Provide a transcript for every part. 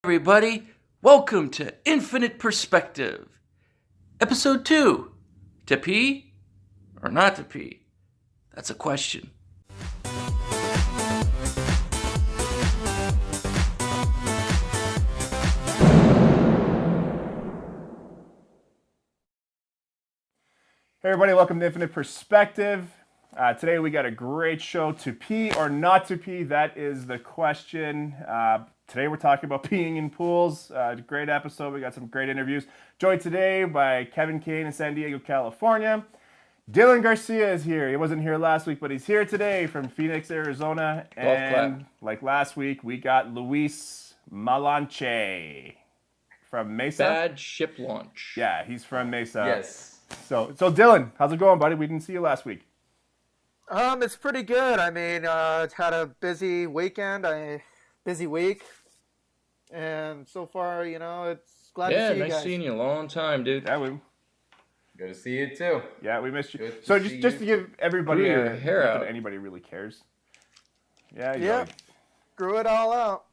everybody. Welcome to Infinite Perspective. Episode 2. To pee or not to pee? That's a question. Hey everybody, welcome to Infinite Perspective. Today we got a great show. To pee or not to pee? That is the question. Today we're talking about peeing in pools. Great episode. We got some great interviews. Joined today by Kevin Kane in San Diego, California. Dylan Garcia is here. He wasn't here last week, but he's here today from Phoenix, Arizona. And like last week, we got Luis Malanche from Mesa. Bad ship launch. Yeah, he's from Mesa. Yes. So Dylan, how's it going, buddy? We didn't see you last week. It's pretty good. I mean, had a busy weekend, busy week, and so far, it's glad to see you guys. Yeah, nice seeing you. A long time, dude. Yeah, Good to see you too. Yeah, we missed you. Good So to see just to you. give everybody Grew your hair not that out. anybody really cares. Yeah. Yep. Grew it all out.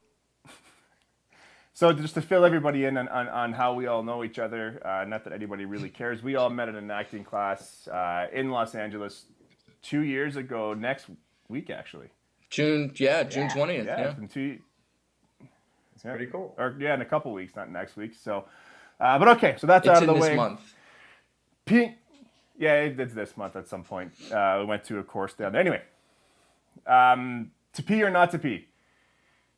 So just to fill everybody in on how we all know each other, not that anybody really cares. We all met in an acting class in Los Angeles 2 years ago. Next week, actually. June 20th. Yeah, Yeah. it's been 2. It's pretty cool. Or in a couple weeks, not next week. So, but okay, so that's It's out of in the this way. month. Yeah, it's this month at some point. We went to a course down there. Anyway, to pee or not to pee?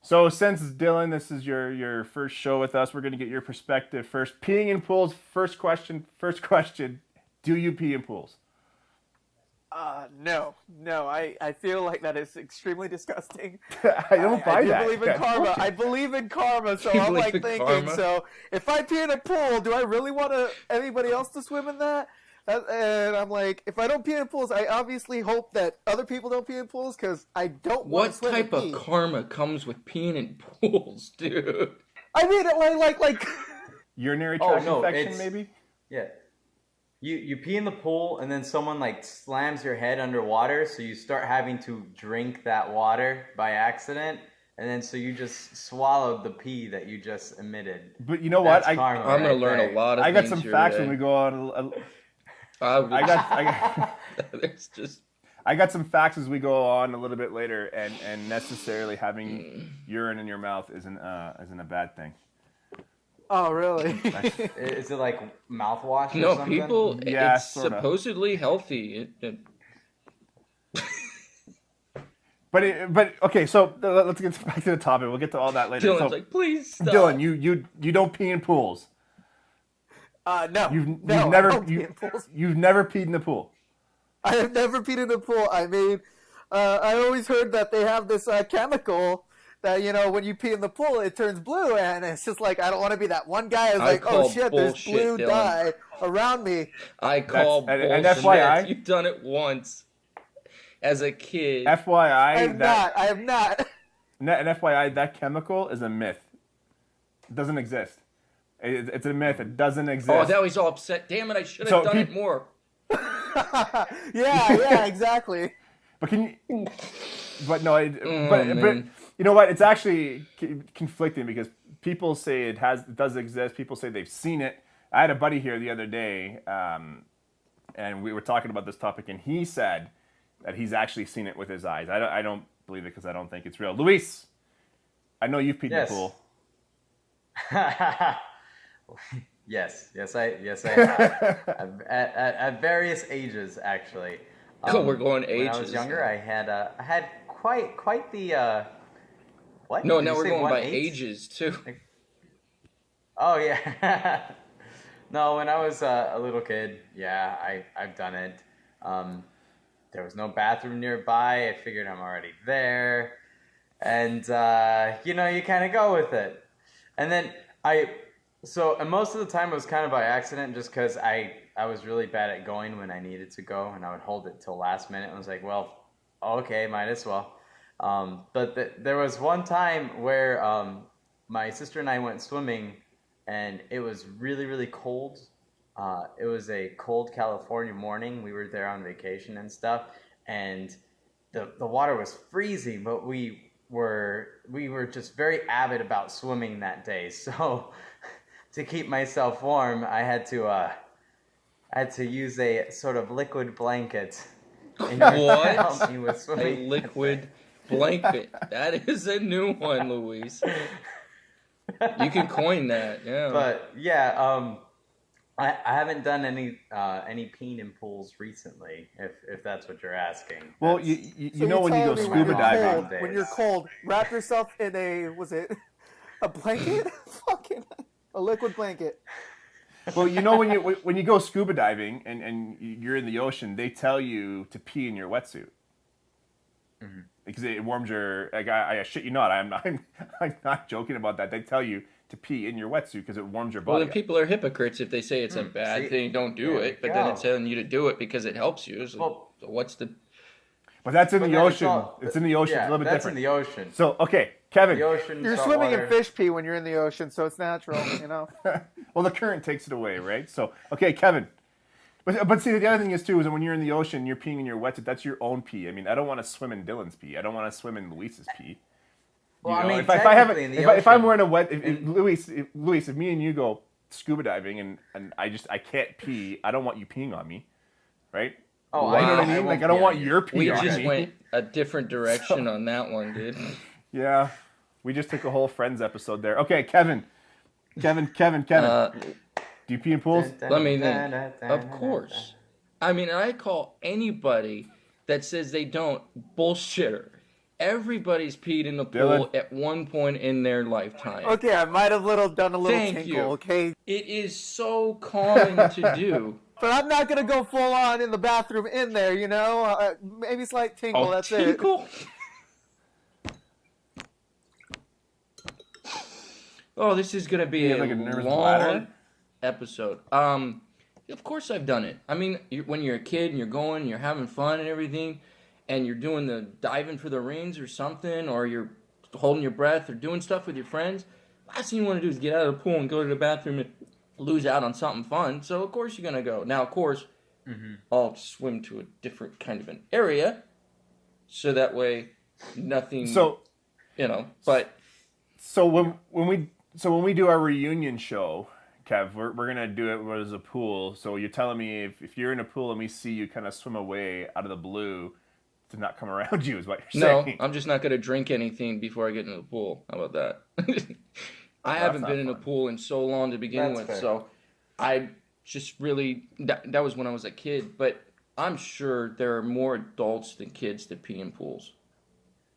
So since, Dylan, this is your first show with us, we're going to get your perspective first. Peeing in pools, first question. Do you pee in pools? No. I feel like that is extremely disgusting. I don't buy that. I do believe in karma. I believe in karma, so You I'm believe like in thinking, karma? so if I pee in a pool, do I really want anybody else to swim in that? And I'm like, if I don't pee in pools, I obviously hope that other people don't pee in pools because I don't want What to swim type in of pee. karma comes with peeing in pools, dude? I mean, like. Urinary Oh, tract no, infection, it's- maybe? Yeah. You pee in the pool and then someone like slams your head underwater, so you start having to drink that water by accident, and then so you just swallowed the pee that you just emitted. But you know what? That's karma I'm gonna right learn there. a lot of I got things some here facts today. when we go on. I got There's just I got some facts as we go on a little bit later, and necessarily having urine in your mouth isn't a bad thing. Oh, really? Is it like mouthwash or no something? people. Yeah, it's sorta. supposedly healthy. But okay, so let's get back to the topic. We'll get to all that later. Dylan's So, like, please stop. Dylan, you don't pee in pools. No. You've No, I never don't pee in pools. you've never peed in the pool. I have never peed in a pool. I mean, I always heard that they have this chemical that, when you pee in the pool, it turns blue, and it's just like, I don't want to be that one guy who's I like, oh call shit, there's bullshit, blue Dylan. dye around me. I call That's- and bullshit. FYI You've done it once as a kid. I FYI, have not. and FYI, that chemical is a myth. It doesn't exist. It's a myth. It doesn't exist. Oh, now he's all upset. Damn it! I should have So done it more. yeah, exactly. But can you? But no, Oh, but man. you know what? It's actually conflicting because people say it does exist. People say they've seen it. I had a buddy here the other day, and we were talking about this topic, and he said that he's actually seen it with his eyes. I don't believe it because I don't think it's real. Luis, I know you've peed in the Yes. pool. Yes, I have. at various ages, actually. Oh, we're going When I was ages younger, now. I had quite the what? No, Did now you we're say going by 1/8? ages too. Oh yeah. No, when I was a little kid, yeah, I've done it. There was no bathroom nearby. I figured I'm already there, and you kind of go with it. And then and most of the time it was kind of by accident, just because I was really bad at going when I needed to go, and I would hold it till last minute. I was like, well, okay, might as well. But there was one time where my sister and I went swimming, and it was really, really cold. It was a cold California morning. We were there on vacation and stuff, and the water was freezing, but we we were just very avid about swimming that day. So to keep myself warm, I had to use a sort of liquid blanket in order to help What? me with A swimming. liquid blanket. That is a new one, Luis. You can coin that, yeah. But yeah, I haven't done any peeing in pools recently, if that's what you're asking. Well, That's- you know when you go telling me scuba you're diving. cold, when you're cold, wrap yourself in a blanket? Fucking a liquid blanket. Well, you know when you go scuba diving and you're in the ocean, they tell you to pee in your wetsuit because it warms your. Like I shit you not, I'm not joking about that. They tell you to pee in your wetsuit because it warms your Well, body. then people are hypocrites if they say it's a bad See? thing, don't do There it. we But then go. it's telling you to do it because it helps you. So, Well- so what's the... But that's in But the then ocean. It's in the ocean. Yeah, it's a little bit that's different. in the ocean. So okay, Kevin. The ocean. You're salt swimming water. in fish pee when you're in the ocean, so it's natural, you know. Well, the current takes it away, right? So okay, Kevin. But see, the other thing is too is that when you're in the ocean, you're peeing in your wetsuit. That's your own pee. I mean, I don't want to swim in Dylan's pee. I don't want to swim in Luis's pee. Well, You I know, mean, if I have technically in the if I'm ocean- wearing a wet, Luis, if me and you go scuba diving and I can't pee, I don't want you peeing on me, right? Oh, You know what I I mean? won't Like I don't pee want on you. your pee We on just me. went a different direction on that one, dude. Yeah, we just took a whole Friends episode there. Okay, Kevin. Uh, Do you pee in pools? let me think. Of course. I mean, I call anybody that says they don't bullshitter. Everybody's peed in the pool Dylan? at one point in their lifetime. Okay, I might have done a little Thank tinkle, you. okay? It is so calming to do. But I'm not gonna go full on in the bathroom in there, you know? Maybe slight tinkle, that's it. tinkle? Oh, this is gonna be You a have, like, a nervous long bladder? episode. Of course I've done it. I mean, when you're a kid and you're going, you're having fun and everything, and you're doing the diving for the rings or something, or you're holding your breath or doing stuff with your friends. Last thing you want to do is get out of the pool and go to the bathroom and lose out on something fun. So of course you're gonna go. Now, of course, I'll swim to a different kind of an area, so that way nothing. So But when we do our reunion show, Kev, we're gonna do it as a pool. So you're telling me if you're in a pool and we see you kind of swim away out of the blue, to not come around you is what you're no, saying. I'm just not gonna drink anything before I get into the pool. How about that? I haven't not been in a fun. pool in so long to begin That's with, fair. so I just really that was when I was a kid. But I'm sure there are more adults than kids that pee in pools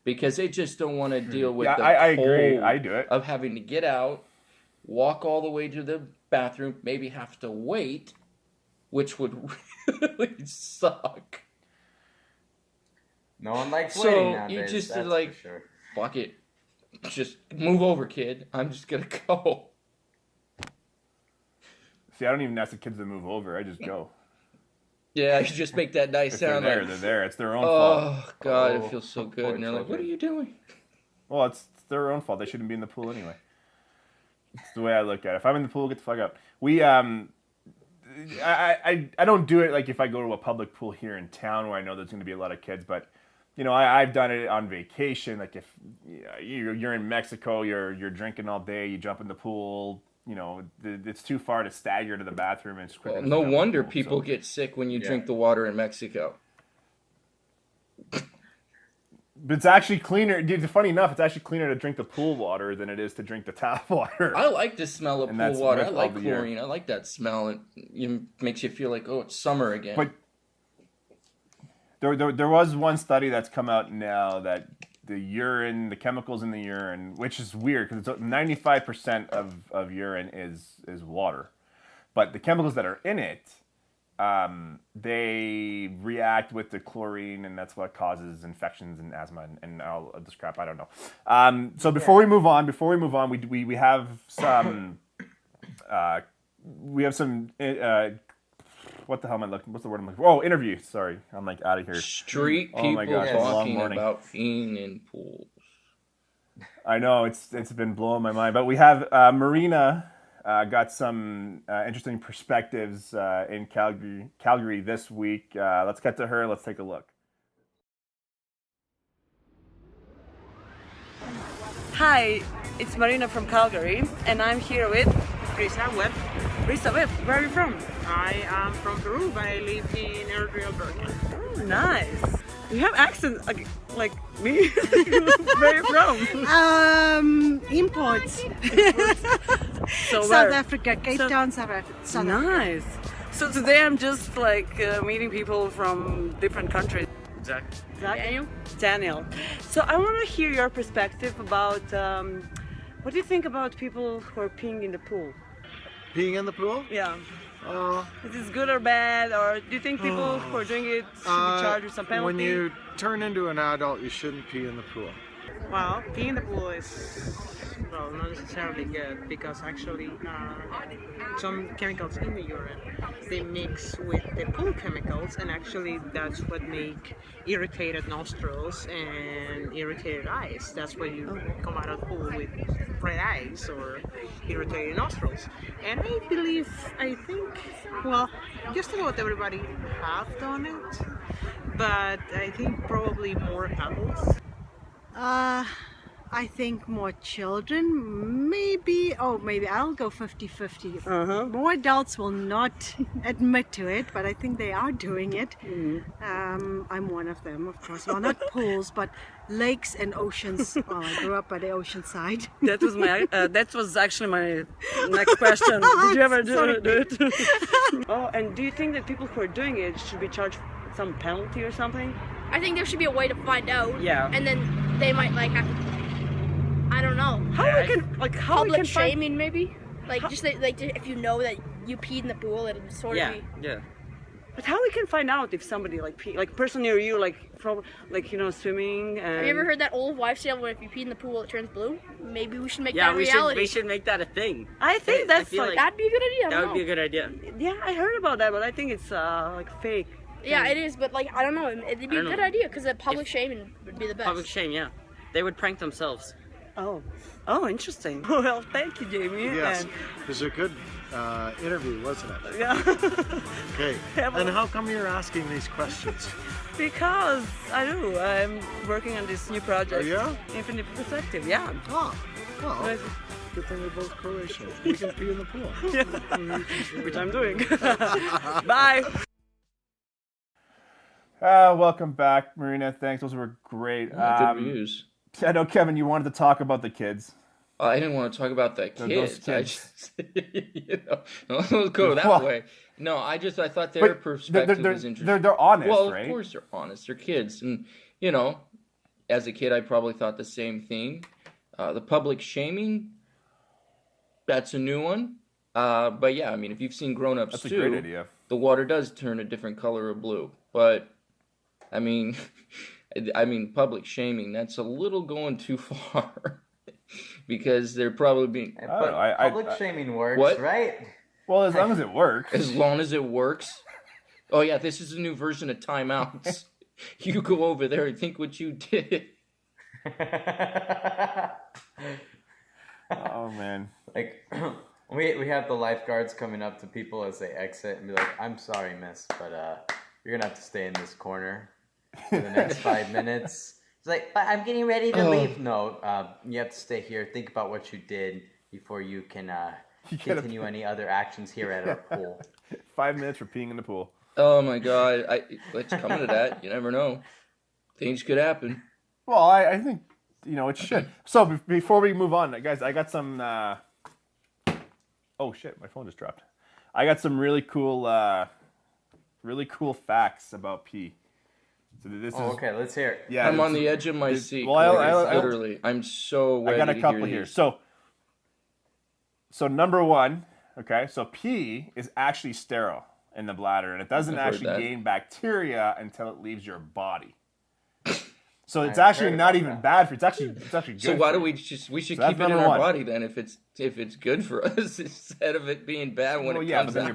because they just don't want to deal with Yeah, the I cold agree. I do it. of having to get out, walk all the way to the bathroom, maybe have to wait, which would really suck. No one likes So, waiting you nowadays. just, that's like- for sure. Fuck it. Just move over, kid. I'm just gonna go. See, I don't even ask the kids to move over. I just go. Yeah, you just make that nice If they're sound there, like, they're there. It's their own fault. oh, God, Oh, it feels so good. poor And they're like, what are children. you doing? Well, it's their own fault. They shouldn't be in the pool anyway. It's the way I look at it. If I'm in the pool, get the fuck out. I don't do it like if I go to a public pool here in town where I know there's going to be a lot of kids, but I've done it on vacation. Like if you're in Mexico, you're drinking all day, you jump in the pool. It's too far to stagger to the bathroom and it's quicker. Well, to no jump in the wonder pool, people so- get sick when you Yeah. drink the water in Mexico. But it's actually cleaner. Dude, funny enough, it's actually cleaner to drink the pool water than it is to drink the tap water. I like the smell of And pool that's water. I with like all the year. chlorine. I like that smell. It makes you feel like, oh, it's summer again. But there was one study that's come out now that the chemicals in the urine, which is weird because 95% of urine is water, but the chemicals that are in it, they react with the chlorine, and that's what causes infections and asthma and all this crap. I don't know. So before we move on, we have some what the hell am I looking? What's the word I'm looking for? Oh, interview. Sorry, I'm like out of here. Street Oh my people gosh, it's a long talking morning. about peeing in pools. I know it's been blowing my mind, but we have Marina got some interesting perspectives in Calgary this week. Let's get to her. Let's take a look. Hi, it's Marina from Calgary, and I'm here with Crystal, what? Risa Whip. Where are you from? I am from Peru, but I live in Airdrie, Alberta. Oh, nice. You have accent like me. Where are you from? Imports. So South where? Africa, Cape Town, South Africa. Nice. So today I'm just like meeting people from different countries. Zach. Daniel. So I want to hear your perspective about what do you think about people who are peeing in the pool? Peeing in the pool? Yeah. Uh, Is this good or bad, or do you think people who are doing it should be charged with some penalty? when you turn into an adult, you shouldn't pee in the pool. Well, peeing in the pool is, well, not necessarily good because actually some chemicals in the urine, they mix with the pool chemicals, and actually that's what make irritated nostrils and irritated eyes. That's why you come out of the pool with red eyes or irritated nostrils. And I think, well, just about everybody have done it, but I think probably more adults. I think more children, maybe I'll go 50-50. More adults will not admit to it, but I think they are doing it. I'm one of them, of course. Well, not pools, but lakes and oceans. Well, I grew up by the ocean side. That was my. That was actually my next question. Did you ever do it? Oh, and do you think that people who are doing it should be charged some penalty or something? I think there should be a way to find out. Yeah. And then they might like have to, I don't know. How we Public can find? shaming maybe? Like just like if you know that you peed in the pool, it'll sort of be. Yeah. But how we can find out if somebody like person near you swimming and... Have you ever heard that old wives' tale where if you pee in the pool it turns blue? Maybe we should make Yeah, that a reality. we should make that a thing. I think that's feel like That'd be a good idea. I That don't would be a know. good idea. yeah, I heard about that, but I think it's like fake. Yeah, it is, but like I don't know. It'd be a good idea because the public shaming would be the best. Public shame, yeah. They would prank themselves. Oh, interesting. Well, thank you, Jamie. Yes, And, it was a good interview, wasn't it? yeah. Okay. Yeah, well- And how come you're asking these questions? Because I'm working on this new project. Oh, yeah? Infinite Perspective. Yeah. Oh, well, good thing we're both Croatian. We can pee in the pool. Which I'm doing. Bye. Welcome back, Marina. Thanks. Those were great. Good reviews. I know, Kevin, you wanted to talk about the kids. I didn't want to talk about the Those kids. I kids. just, let's go that Well, way. No, I thought their perspective was interesting. They're honest, Well, right? of course they're honest. They're kids, and as a kid, I probably thought the same thing. The public shaming, that's a new one. But yeah, I mean, if you've seen Grown Ups That's a too, great idea. the water does turn a different color of blue. But I mean, public shaming, that's a little going too far. Because they're probably being... I don't know, Public shaming works, What? right? Well, as long as it works. As long as it works. Oh yeah, this is a new version of timeouts. You go over there and think what you did. Oh, man. Like, we have the lifeguards coming up to people as they exit and be like, "I'm sorry, miss, but you're gonna have to stay in this corner for the next 5 minutes." It's like, "But I'm getting ready to leave." No, you have to stay here. Think about what you did before you can continue any other actions here at our pool. 5 minutes for peeing in the pool. Oh my god, it's coming to that. You never know. Things could happen. Well, I think, it should. So, before we move on, guys, I got some... Oh, shit, my phone just dropped. I got some really cool facts about pee. So this is... Okay, let's hear it. Yeah, I'm on the edge of my seat. Well, literally. I'm so ready I got a to couple hear here. these. So number one, okay, so pee is actually sterile in the bladder, and it doesn't I've heard actually that. gain bacteria until it leaves your body. So it's I've actually heard not about even that. bad for it's actually good. So why for do you. we should So that's keep it in number our one. body then if it's good for us instead of it being bad when Well, it yeah, comes but then out.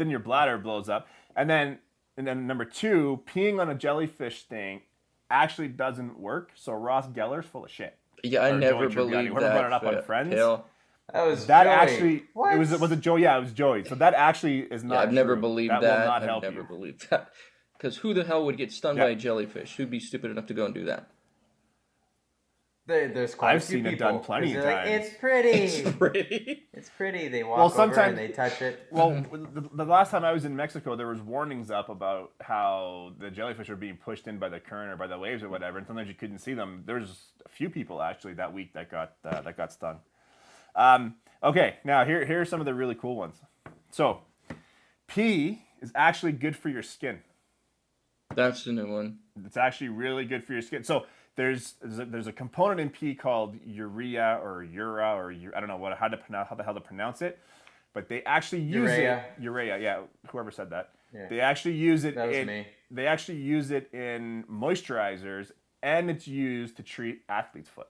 your bladder blows up, and then number two, peeing on a jellyfish thing actually doesn't work. So Ross Geller's full of shit. Yeah, I Or never Joey Tribbiani, believed whoever that. brought it up on Friends. Phil. That Joey. actually What? was it Joey? Yeah, it was Joey. So that actually is not. Yeah, I've never true. believed that. that. Will not I've help never you. believed that. Because who the hell would get stung Yeah. by a jellyfish? Who'd be stupid enough to go and do that? There's quite I've a few seen it people, done plenty 'cause of they're times. like, it's pretty. It's pretty. It's pretty. They walk Well, over sometimes and they touch it. Well, the last time I was in Mexico, there was warnings up about how the jellyfish were being pushed in by the current or by the waves or whatever, and sometimes you couldn't see them. There was a few people actually that week that got stung. Okay, now here are some of the really cool ones. So, pee is actually good for your skin. That's the new one. It's actually really good for your skin. So there's a component in pee called urea or I don't know how the hell to pronounce it, but they actually use urea. Yeah, whoever said that. Yeah. They actually use it. That was me. They actually use it in moisturizers, and it's used to treat athlete's foot.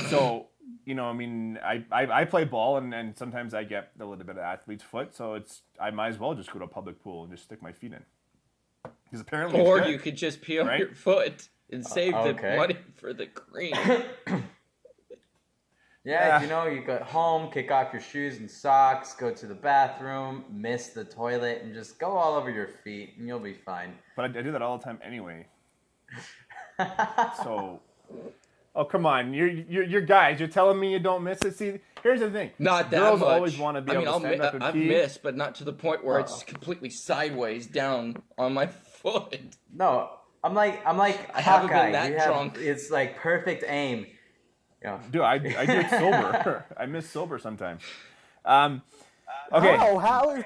So I mean, I play ball, and sometimes I get a little bit of athlete's foot. So I might as well just go to a public pool and just stick my feet in. Because apparently, or you could just pee on your foot and save the money for the cream. Yeah, you go home, kick off your shoes and socks, go to the bathroom, miss the toilet, and just go all over your feet, and you'll be fine. But I do that all the time anyway. So, oh come on, you're guys. You're telling me you don't miss it. See, here's the thing. Not that girls much. always want to be able to stand up and I've pee. missed, but not to the point where it's completely sideways down on my foot. No, I'm like I haven't been that drunk. It's like perfect aim. Yeah. Dude, I do it sober. I miss sober sometimes. Okay. How?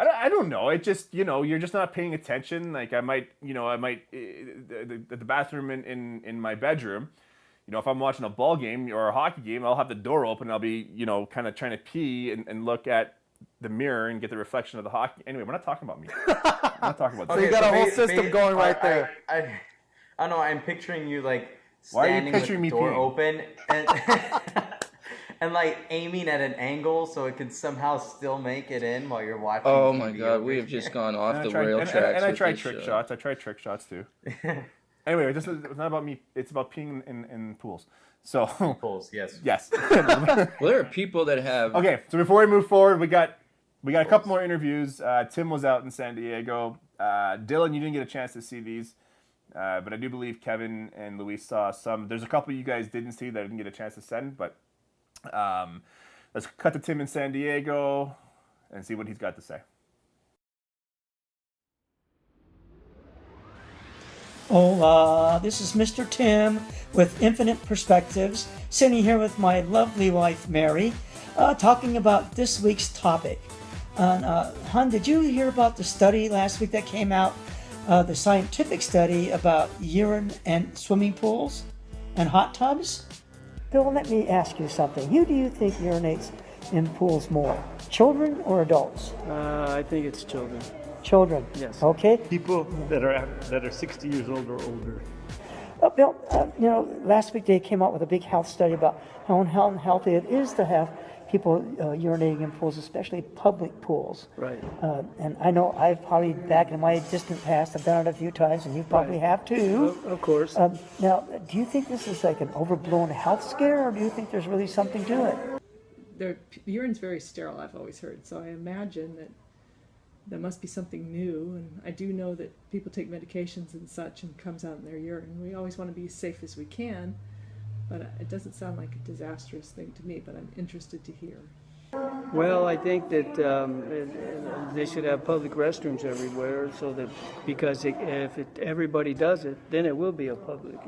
I don't know. It just you're just not paying attention. Like I might the bathroom in my bedroom. If I'm watching a ball game or a hockey game, I'll have the door open. I'll be kind of trying to pee and look at the mirror and get the reflection of the hockey. Anyway, we're not talking about me. We're not talking about. So you got a whole system going right there. I don't know. I'm picturing you like Why are you standing with picturing the me door peeing? open and and like aiming at an angle so it can somehow still make it in while you're watching. Oh TV my God, we have just gone off the rail tracks. And I with tried this trick show. shots. I tried trick shots too. Anyway, it's not about me. It's about peeing in pools. So pools, yes. Yes. Well, there are people that have. Okay, so before we move forward, we got a couple more interviews. Tim was out in San Diego. Dylan, you didn't get a chance to see these, but I do believe Kevin and Luis saw some. There's a couple you guys didn't see that I didn't get a chance to send, but let's cut to Tim in San Diego and see what he's got to say. This is Mr. Tim with Infinite Perspectives, sitting here with my lovely wife, Mary, talking about this week's topic. Hun, did you hear about the study last week that came out, the scientific study about urine and swimming pools and hot tubs? Bill, let me ask you something. Who do you think urinates in pools more, children or adults? I think it's children. Children. Yes. Okay. People that are 60 years old or older. Bill, last week they came out with a big health study about how unhealthy it is to have people urinating in pools, especially public pools. Right. And I know I've probably, back in my distant past, I've done it a few times, and you probably have too. Of course. Now, do you think this is like an overblown health scare, or do you think there's really something to it? Urine's very sterile, I've always heard, so I imagine that there must be something new, and I do know that people take medications and such and comes out in their urine. We always want to be as safe as we can, but it doesn't sound like a disastrous thing to me, but I'm interested to hear. Well, I think that they should have public restrooms everywhere, so that because everybody does it, then it will be a public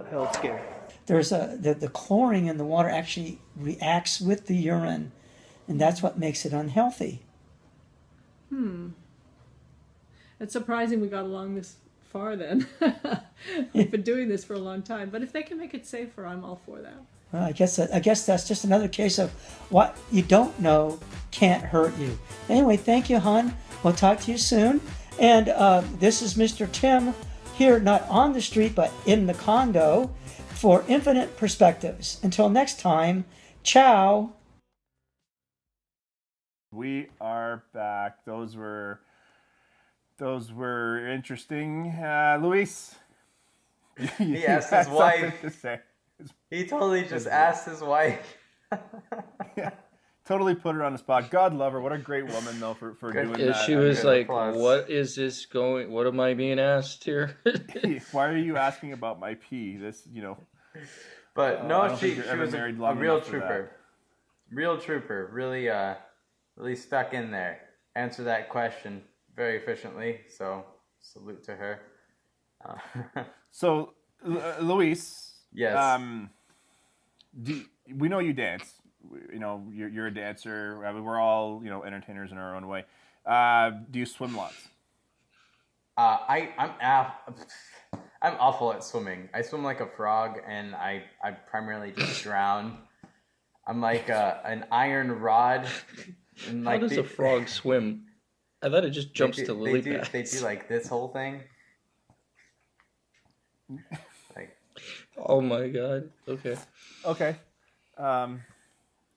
health scare. There's the chlorine in the water actually reacts with the urine, and that's what makes it unhealthy. It's surprising we got along this far then. We've been doing this for a long time, but if they can make it safer, I'm all for that. Well, I guess that's just another case of what you don't know can't hurt you. Anyway, thank you, hon. We'll talk to you soon. And this is Mr. Tim here, not on the street, but in the condo for Infinite Perspectives. Until next time, ciao. We are back. Those were interesting. Luis, he asked his wife. He totally just asked his wife. Yeah, totally put her on the spot. God love her. What a great woman, though, for doing that. She was like, "What is this going? What am I being asked here?" Why are you asking about my pee? This, But I no, don't she think you're ever was married a long real enough for that. trooper. Real trooper. Really stuck in there. Answered that question very efficiently. So salute to her. So, Luis. Yes. We know you dance. You know, you're a dancer. I mean, we're all, you know, entertainers in our own way. Do you swim lots? I'm awful at swimming. I swim like a frog, and I primarily just drown. I'm like an iron rod. And How like does a frog swim? I thought it just jumps to lily they pads. do like this whole thing. Like, oh my god. Okay. Okay.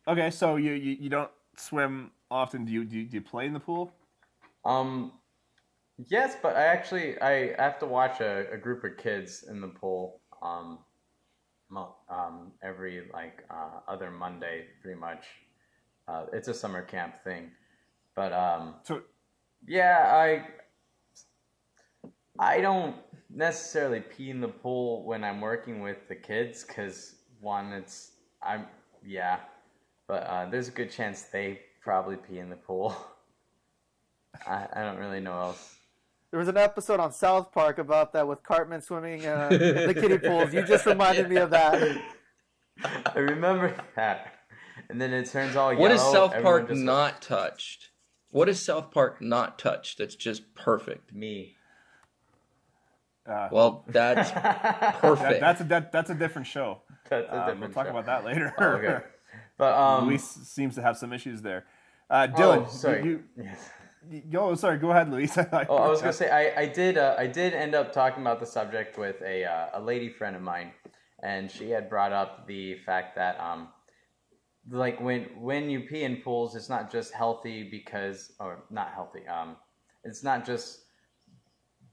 Okay. So you don't swim often. Do you play in the pool? Yes, but I have to watch a group of kids in the pool. Every other Monday, pretty much. It's a summer camp thing, but yeah, I don't necessarily pee in the pool when I'm working with the kids, because but there's a good chance they probably pee in the pool. I don't really know else. There was an episode on South Park about that with Cartman swimming in the kiddie pools. You just reminded me of that. I remember that. And then it turns all yellow. What is South Park not touched? What is South Park not touched that's just perfect? Me. Well, that's perfect. That's a different show. That's a different we'll talk show. about that later. Oh, okay. But Luis seems to have some issues there. Dylan, sorry. Sorry. Go ahead, Luis. I was gonna say I did end up talking about the subject with a lady friend of mine, and she had brought up the fact that like when you pee in pools, it's not just healthy not healthy. It's not just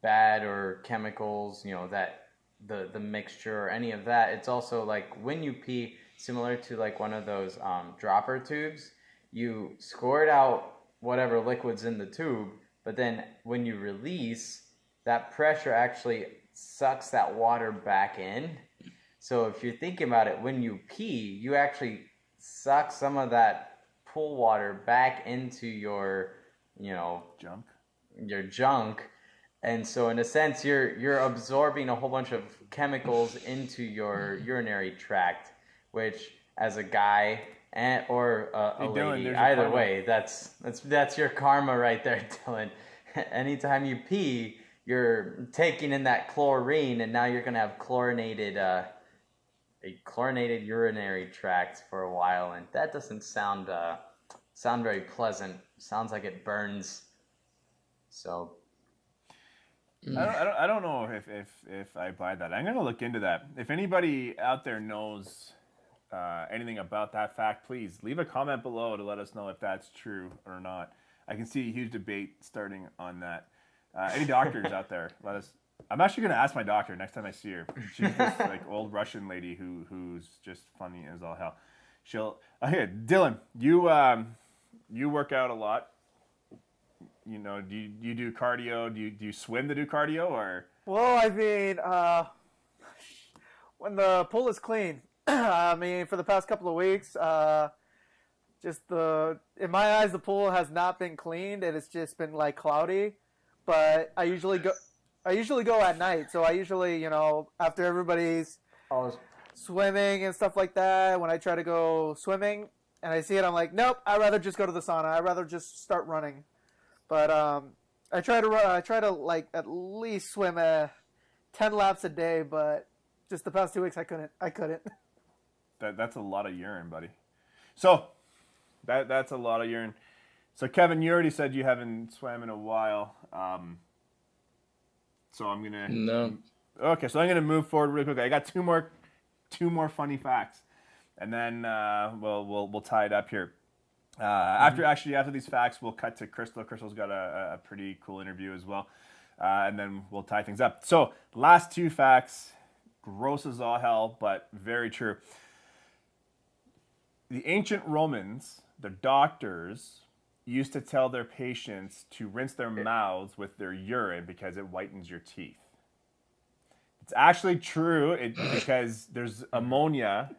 bad or chemicals, you know, that the mixture or any of that. It's also like when you pee, similar to like one of those dropper tubes, you squirt out whatever liquid's in the tube, but then when you release, that pressure actually sucks that water back in. So if you're thinking about it, when you pee, you actually suck some of that pool water back into your, you know, junk. And so in a sense, you're absorbing a whole bunch of chemicals into your urinary tract, which as a guy or a lady, either way, that's your karma right there, Dylan. Anytime you pee, you're taking in that chlorine, and now you're gonna have a chlorinated urinary tract for a while, and that doesn't sound very pleasant. Sounds like it burns. So I don't know if I buy that. I'm gonna look into that. If anybody out there knows anything about that fact, please leave a comment below to let us know if that's true or not. I can see a huge debate starting on that. Any doctors out there, let us. I'm actually going to ask my doctor next time I see her. She's this like old Russian lady who's just funny as all hell. Okay, Dylan, you work out a lot. You know, do you do cardio? Do you swim to do cardio or? Well, I mean, when the pool is clean. I mean, for the past couple of weeks, in my eyes, the pool has not been cleaned, and it's just been like cloudy. But I usually go at night, so I usually, you know, after everybody's swimming and stuff like that, when I try to go swimming and I see it, I'm like, nope, I'd rather just go to the sauna. I'd rather just start running. But I try to like at least swim 10 laps a day, but just the past 2 weeks I couldn't. That's a lot of urine, buddy. So that's a lot of urine. So Kevin, you already said you haven't swam in a while. So I'm gonna. No. Okay, so I'm gonna move forward really quickly. I got two more funny facts, and then we'll tie it up here. After these facts, we'll cut to Crystal. Crystal's got a pretty cool interview as well, and then we'll tie things up. So last two facts, gross as all hell, but very true. The ancient Romans, the doctors, used to tell their patients to rinse their mouths with their urine because it whitens your teeth. It's actually true because there's ammonia,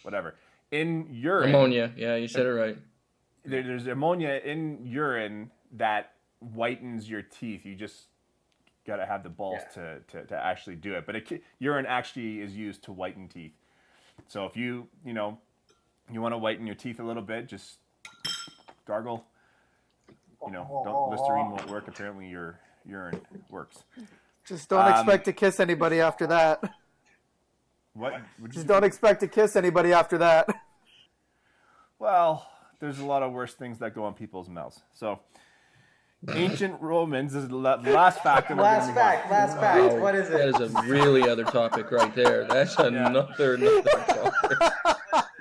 whatever, in urine. Ammonia, yeah, you said it right. There's ammonia in urine that whitens your teeth. You just got to have the balls to actually do it. But urine actually is used to whiten teeth. So if you want to whiten your teeth a little bit, just gargle. Listerine won't work. Apparently your urine works. Just don't expect to kiss anybody after that. What? Just don't expect to kiss anybody after that. Well, there's a lot of worse things that go on people's mouths. So, ancient Romans, this is the last fact. Last fact. Wow, What is it? That is a really other topic right there. That's another topic.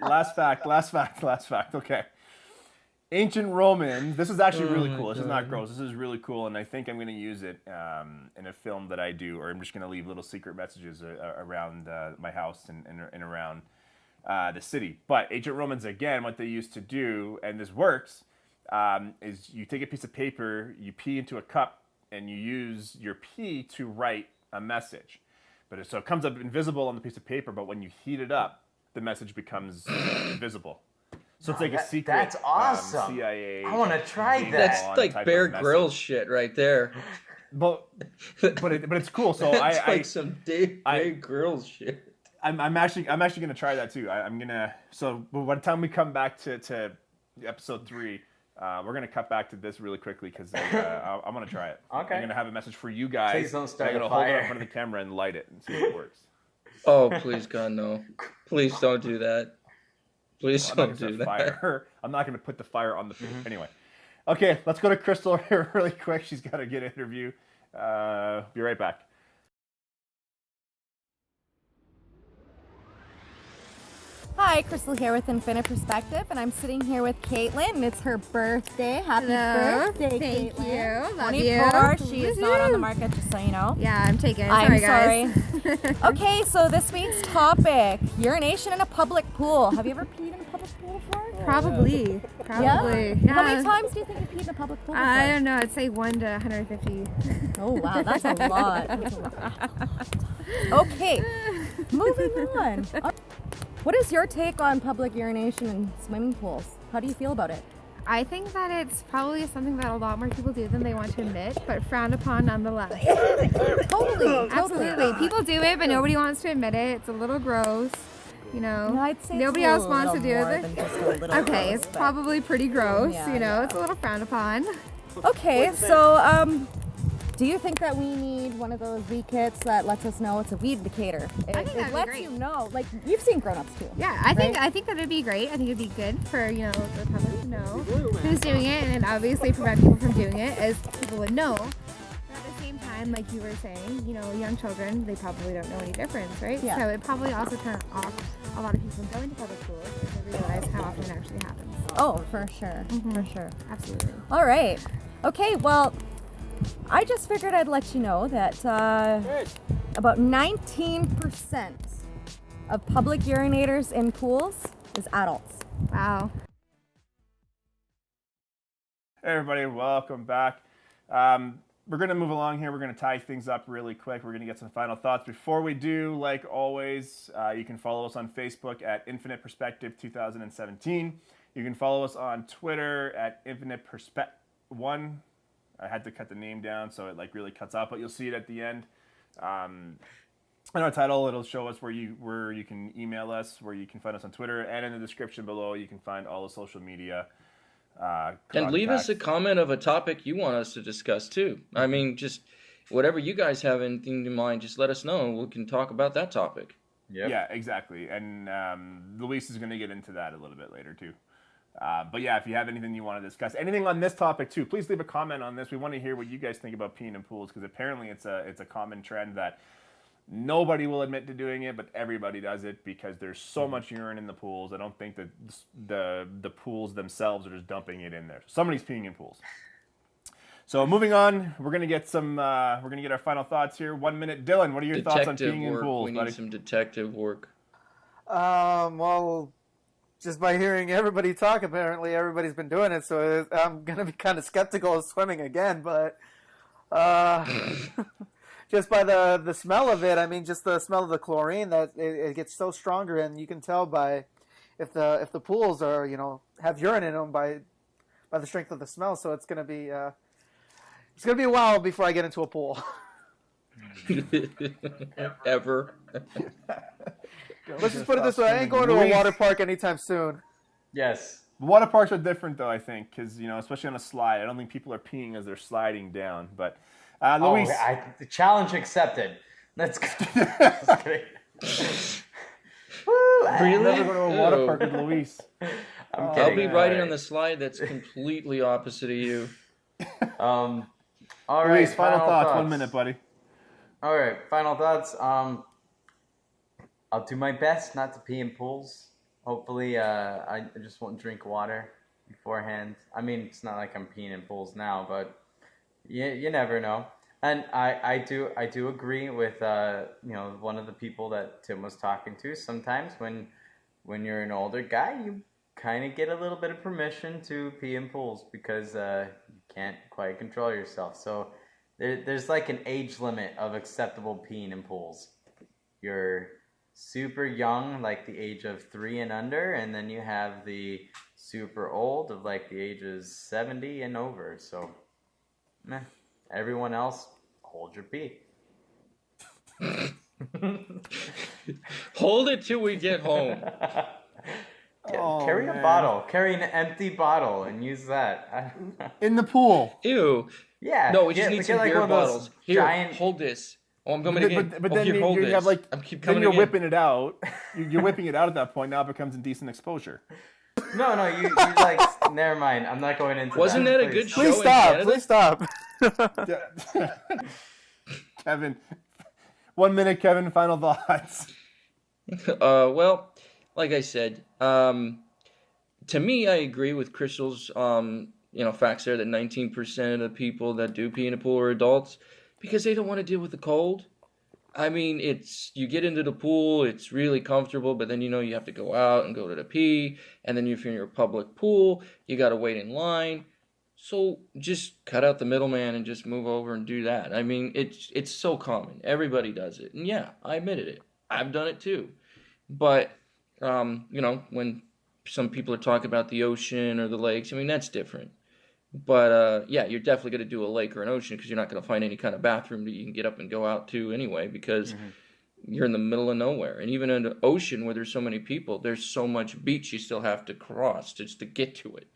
Last fact. Okay. Ancient Romans, this is actually really cool. This is not gross. This is really cool, and I think I'm going to use it in a film that I do, or I'm just going to leave little secret messages around my house and around the city. But ancient Romans, again, what they used to do, and this works, is you take a piece of paper, you pee into a cup, and you use your pee to write a message. So it comes up invisible on the piece of paper, but when you heat it up, the message becomes visible. So it's like a secret. That's awesome. CIA. I want to try that. That's like Bear Grylls shit right there. But it's cool. So it's like some Bear Grylls shit. I'm actually gonna try that too. So by the time we come back to episode 3, we're gonna cut back to this really quickly because I'm gonna try it. Okay. I'm gonna have a message for you guys. Please don't start I'm gonna a hold it fire. in front of the camera and light it and see if it works. Oh please God no! Please don't do that. Please don't do that. Fire. I'm not going to put the fire on the paper. Anyway. Okay, let's go to Crystal here really quick. She's got to get an interview. Be right back. Hi, Crystal here with Infinite Perspective, and I'm sitting here with Caitlin. It's her birthday. Happy birthday, Thank Caitlin. you. Love 24. you. She is not on the market, just so you know. Yeah, I'm taken. I'm sorry, guys. Okay, so this week's topic, urination in a public pool. Have you ever peed in a public pool before? Probably. Yeah? Yeah. How many times do you think you peed in a public pool before? I don't know. I'd say 1 to 150. Oh, wow. That's a lot. That's a lot. Okay, moving on. What is your take on public urination in swimming pools? How do you feel about it? I think that it's probably something that a lot more people do than they want to admit, but frowned upon nonetheless. Totally. Absolutely. People do it, but nobody wants to admit it. It's a little gross. No, I'd say nobody it's else wants to do it. Okay, it's gross, probably pretty gross. Yeah, It's a little frowned upon. Okay, so do you think that we need one of those weed kits that lets us know it's a weed indicator? I think that'd be lets great. you know, like you've seen grown-ups too. Yeah, I think that it'd be great. I think it'd be good for the public to know who's doing it, and obviously prevent people from doing it, as people would know. But at the same time, like you were saying, young children, they probably don't know any difference, right? Yeah. So it probably also turn off a lot of people from going to public schools if they realize how often it actually happens. Oh, for sure, for sure. Absolutely. All right. Okay, well, I just figured I'd let you know that about 19% of public urinators in pools is adults. Wow. Hey everybody, welcome back. We're going to move along here. We're going to tie things up really quick. We're going to get some final thoughts. Before we do, like always, you can follow us on Facebook at Infinite Perspective 2017. You can follow us on Twitter at Infinite Perspective 1. I had to cut the name down so it really cuts out, but you'll see it at the end. In our title, it'll show us where you can email us, where you can find us on Twitter, and in the description below, you can find all the social media. And leave us a comment of a topic you want us to discuss too. I mean, just whatever you guys have anything in mind, just let us know and we can talk about that topic. Yep. Yeah, exactly. And Luis is going to get into that a little bit later too. But yeah, if you have anything you want to discuss, anything on this topic too, please leave a comment on this. We want to hear what you guys think about peeing in pools, because apparently it's a common trend that nobody will admit to doing it, but everybody does it because there's so much urine in the pools. I don't think that the pools themselves are just dumping it in there. Somebody's peeing in pools. So moving on, we're gonna get our final thoughts here. 1 minute, Dylan. What are your thoughts on peeing in pools, We buddy? need some detective work. Well, just by hearing everybody talk, apparently everybody's been doing it, so I'm gonna be kind of skeptical of swimming again. But just by the smell of it. I mean, just the smell of the chlorine that it gets so stronger, and you can tell by if the pools are have urine in them by the strength of the smell. So it's gonna be a while before I get into a pool. Ever. Let's just put it this way: I ain't going to a water park anytime soon. Yes. Water parks are different, though, I think, because, especially on a slide, I don't think people are peeing as they're sliding down. But, Luis... the challenge accepted. Let's go. Really? Never go to a water park with Luis. I'll be riding on the slide that's completely opposite of you. All right, Luis, final thoughts. 1 minute, buddy. All right, final thoughts. I'll do my best not to pee in pools. Hopefully, I just won't drink water beforehand. I mean, it's not like I'm peeing in pools now, but you never know. And I do agree with one of the people that Tim was talking to. Sometimes when you're an older guy, you kind of get a little bit of permission to pee in pools because you can't quite control yourself. So there's like an age limit of acceptable peeing in pools. You're super young, like the age of 3 and under, and then you have the super old of like the ages 70 and over. So, everyone else, hold your pee. Hold it till we get home. Carry a bottle. Carry an empty bottle and use that. In the pool. Ew. Yeah. No, we just need some beer bottles. Here, giant... hold this. Oh, I'm coming again. But then you have like, I'm keep coming then you're again. whipping it out. You're whipping it out at that point. Now it becomes indecent exposure. No, you like, never mind. I'm not going into Wasn't that a good show? Please stop. Kevin, 1 minute, Kevin, final thoughts. Well, like I said, to me, I agree with Crystal's, facts there that 19% of the people that do pee in a pool are adults because they don't want to deal with the cold. I mean, you get into the pool, it's really comfortable, but then you have to go out and go to the pee, and then if you're in your public pool, you got to wait in line. So just cut out the middleman and just move over and do that. I mean, it's so common. Everybody does it. And yeah, I admitted it. I've done it too. But, when some people are talking about the ocean or the lakes, I mean, that's different. But, you're definitely going to do a lake or an ocean because you're not going to find any kind of bathroom that you can get up and go out to anyway because you're in the middle of nowhere. And even in the ocean where there's so many people, there's so much beach you still have to cross just to get to it.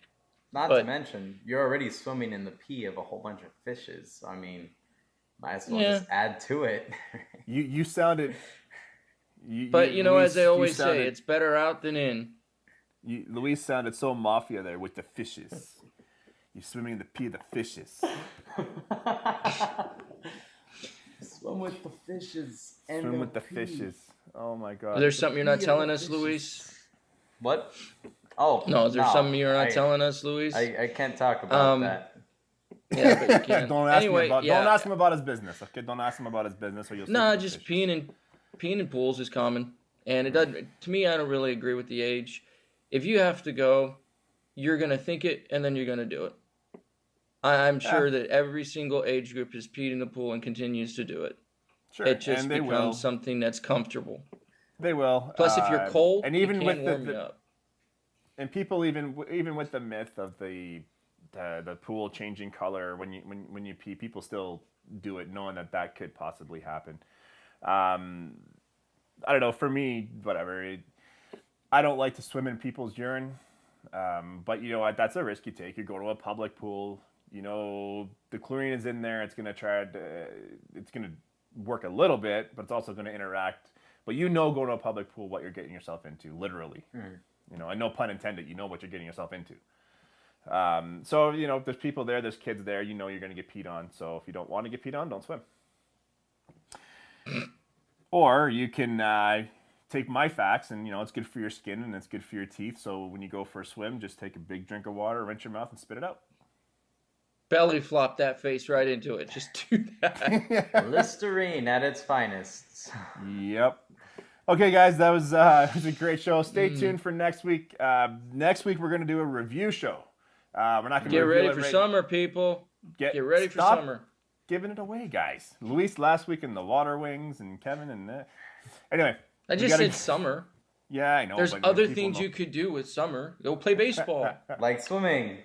Not to mention, you're already swimming in the pee of a whole bunch of fishes. I mean, might as well just add to it. You sounded... But, Luis, as I always say, it's better out than in. Luis sounded so mafia there with the fishes. You're swimming in the pee of the fishes. Swim with the fishes. Swim with the fishes. Oh, my God. Is there something you're not telling us, Luis? What? Oh, no, is there something you're not telling us, Luis? I can't talk about that. Yeah, but you can. Don't ask him about his business, okay? Don't ask him about his business or you'll just peeing in pools is common. And it doesn't, to me, I don't really agree with the age. If you have to go, you're going to think it and then you're going to do it. I'm sure that every single age group has peed in the pool and continues to do it. Sure, it just becomes something that's comfortable. They will. Plus, if you're cold, and even you can't with warm you up. And people even with the myth of the pool changing color when you pee, people still do it knowing that could possibly happen. I don't know. For me, whatever. I don't like to swim in people's urine, but you know what? That's a risk you take. You go to a public pool. The chlorine is in there. It's gonna it's gonna work a little bit, but it's also gonna interact. But go to a public pool what you're getting yourself into, literally. And no pun intended. You know what you're getting yourself into. So if there's people there, there's kids there. You're gonna get peed on. So if you don't want to get peed on, don't swim. Or you can take my facts, and it's good for your skin and it's good for your teeth. So when you go for a swim, just take a big drink of water, rinse your mouth, and spit it out. Belly flop that face right into it. Just do that. Listerine at its finest. Yep. Okay, guys, that was it was a great show. Stay tuned for next week. Next week we're going to do a review show. We're not going to get ready for summer, people. Get ready for summer. giving it away, guys. Luis last week in the water wings, and Kevin and anyway. I just said summer. Yeah, I know. There's other things you could do with summer. Go play baseball. Like swimming.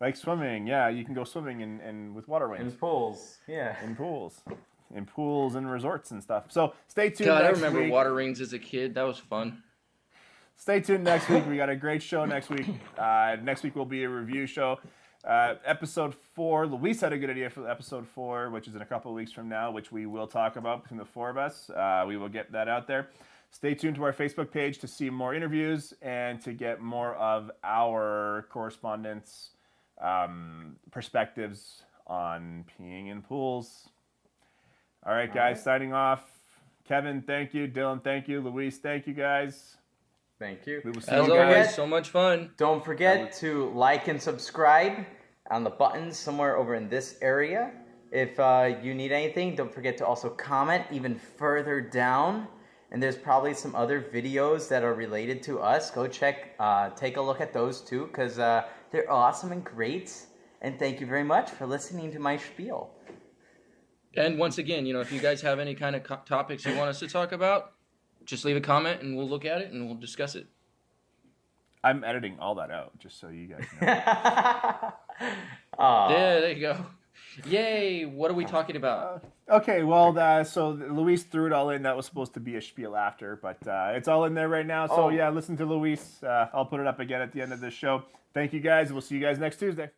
Like swimming, yeah. You can go swimming and with water wings. In pools, yeah. In pools. In pools and resorts and stuff. So stay tuned God, next I remember week. water rings as a kid. That was fun. Stay tuned next week. We got a great show next week. Next week will be a review show. Episode 4. Luis had a good idea for episode 4, which is in a couple of weeks from now, which we will talk about between the four of us. We will get that out there. Stay tuned to our Facebook page to see more interviews and to get more of our correspondence perspectives on peeing in pools. All right, guys, signing off. Kevin, thank you. Dylan, thank you. Luis, thank you, guys. Thank you. We will see As you always, guys. so much fun. Don't forget to like and subscribe on the buttons somewhere over in this area. If you need anything, don't forget to also comment even further down. And there's probably some other videos that are related to us. Go check, take a look at those too, because they're awesome and great. And thank you very much for listening to my spiel. And once again, if you guys have any kind of topics you want us to talk about, just leave a comment and we'll look at it and we'll discuss it. I'm editing all that out, just so you guys know. Yeah, there you go. Yay! What are we talking about? Okay, well, so Luis threw it all in. That was supposed to be a spiel after, but it's all in there right now. So, yeah, listen to Luis. I'll put it up again at the end of this show. Thank you, guys. We'll see you guys next Tuesday.